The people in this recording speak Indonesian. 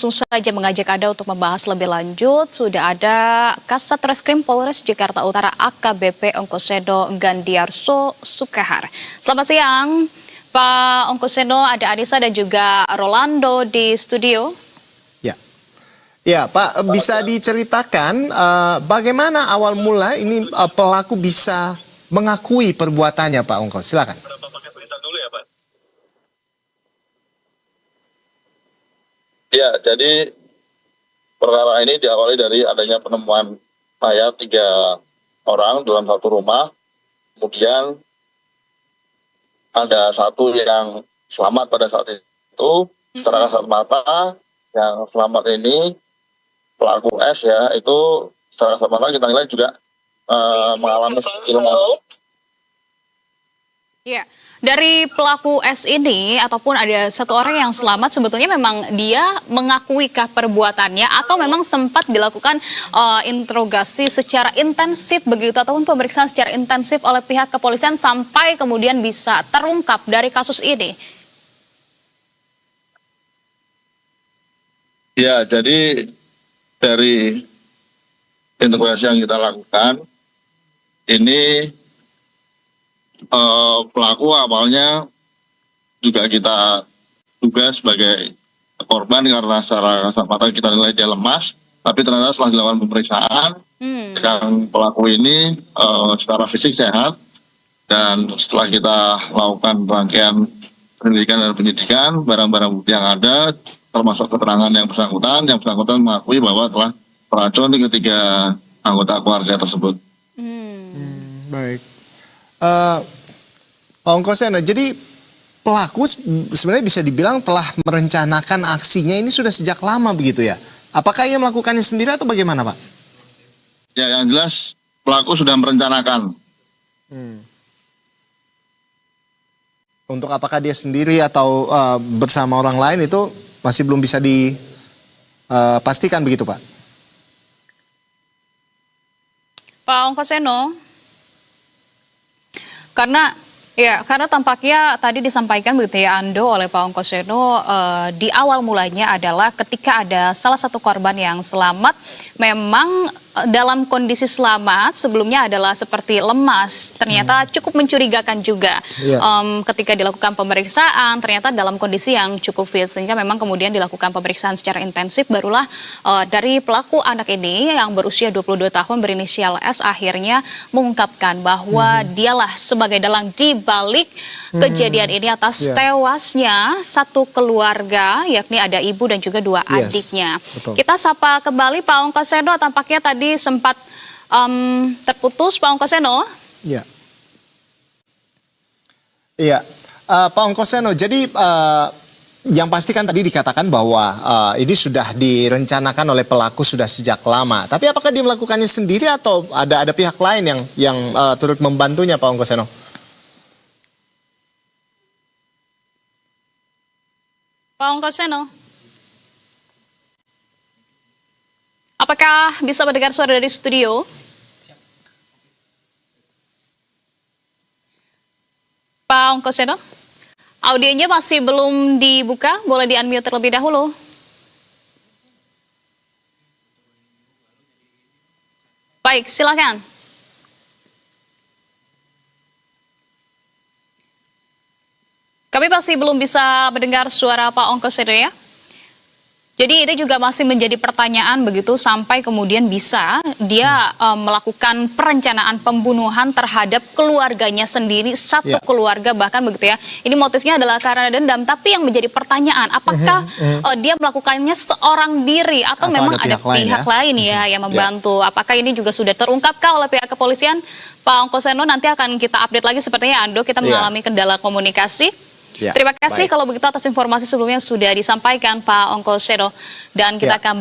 langsung saja mengajak Anda untuk membahas lebih lanjut. Sudah ada Kasat Reskrim Polres Jakarta Utara AKBP Ongkosedo Gandiarso Sukahar. Selamat siang, Pak Ongkosedo, ada Anissa dan juga Rolando di studio. Ya, Pak, bisa diceritakan bagaimana awal mula ini pelaku bisa mengakui perbuatannya, Pak Ongko? Silakan. Ya, jadi perkara ini diawali dari adanya penemuan mayat 3 orang dalam satu rumah. Kemudian ada satu yang selamat pada saat itu. Secara kasat mata, yang selamat ini pelaku S ya, itu secara kasat mata kita nilai juga mengalami ilmu. Ya, dari pelaku S ini ataupun ada satu orang yang selamat, sebetulnya memang dia mengakuikah perbuatannya atau memang sempat dilakukan interogasi secara intensif begitu ataupun pemeriksaan secara intensif oleh pihak kepolisian sampai kemudian bisa terungkap dari kasus ini? Ya, jadi dari interogasi yang kita lakukan ini pelaku awalnya juga kita duga sebagai korban karena secara kasat mata kita nilai dia lemas, tapi ternyata setelah dilakukan pemeriksaan yang pelaku ini secara fisik sehat, dan setelah kita lakukan rangkaian penyelidikan dan penyidikan, barang-barang bukti yang ada termasuk keterangan yang bersangkutan mengakui bahwa telah meracuni ketiga anggota keluarga tersebut. Baik. Pak Ongkosedo, jadi pelaku sebenarnya bisa dibilang telah merencanakan aksinya ini sudah sejak lama begitu ya? Apakah ia melakukannya sendiri atau bagaimana, Pak? Ya, yang jelas pelaku sudah merencanakan. Untuk apakah dia sendiri atau bersama orang lain itu masih belum bisa dipastikan begitu, Pak? Pak Ongkosedo, karena tampaknya tadi disampaikan begitu ya Ando oleh Pak Ongkosedo, di awal mulanya adalah ketika ada salah satu korban yang selamat, memang dalam kondisi selamat sebelumnya adalah seperti lemas, ternyata cukup mencurigakan juga. Ketika dilakukan pemeriksaan ternyata dalam kondisi yang cukup fit, sehingga memang kemudian dilakukan pemeriksaan secara intensif, barulah dari pelaku anak ini yang berusia 22 tahun berinisial S akhirnya mengungkapkan bahwa dialah sebagai dalang di balik kejadian ini atas tewasnya satu keluarga, yakni ada ibu dan juga 2 adiknya. Betul. Kita sapa kembali Pak Ongkosedo, tampaknya tadi sempat terputus Pak Ongkosedo. Iya. Iya, Pak Ongkosedo, jadi yang pasti kan tadi dikatakan bahwa ini sudah direncanakan oleh pelaku sudah sejak lama. Tapi apakah dia melakukannya sendiri atau ada pihak lain yang turut membantunya, Pak Ongkosedo? Pak Ongkosedo, apakah bisa mendengar suara dari studio? Pak Ongkosedo, audionya masih belum dibuka, boleh di-unmute terlebih dahulu. Baik, silakan. Kami masih belum bisa mendengar suara Pak Ongkosedo ya. Jadi ini juga masih menjadi pertanyaan begitu sampai kemudian bisa dia melakukan perencanaan pembunuhan terhadap keluarganya sendiri, satu keluarga bahkan begitu ya. Ini motifnya adalah karena dendam, tapi yang menjadi pertanyaan apakah dia melakukannya seorang diri atau memang ada pihak lain ya yang membantu. Apakah ini juga sudah terungkapkah oleh pihak kepolisian? Pak Ongkosedo, nanti akan kita update lagi, sepertinya Ando kita mengalami kendala komunikasi. Terima kasih kalau begitu atas informasi sebelumnya sudah disampaikan Pak Ongkosedo, dan kita akan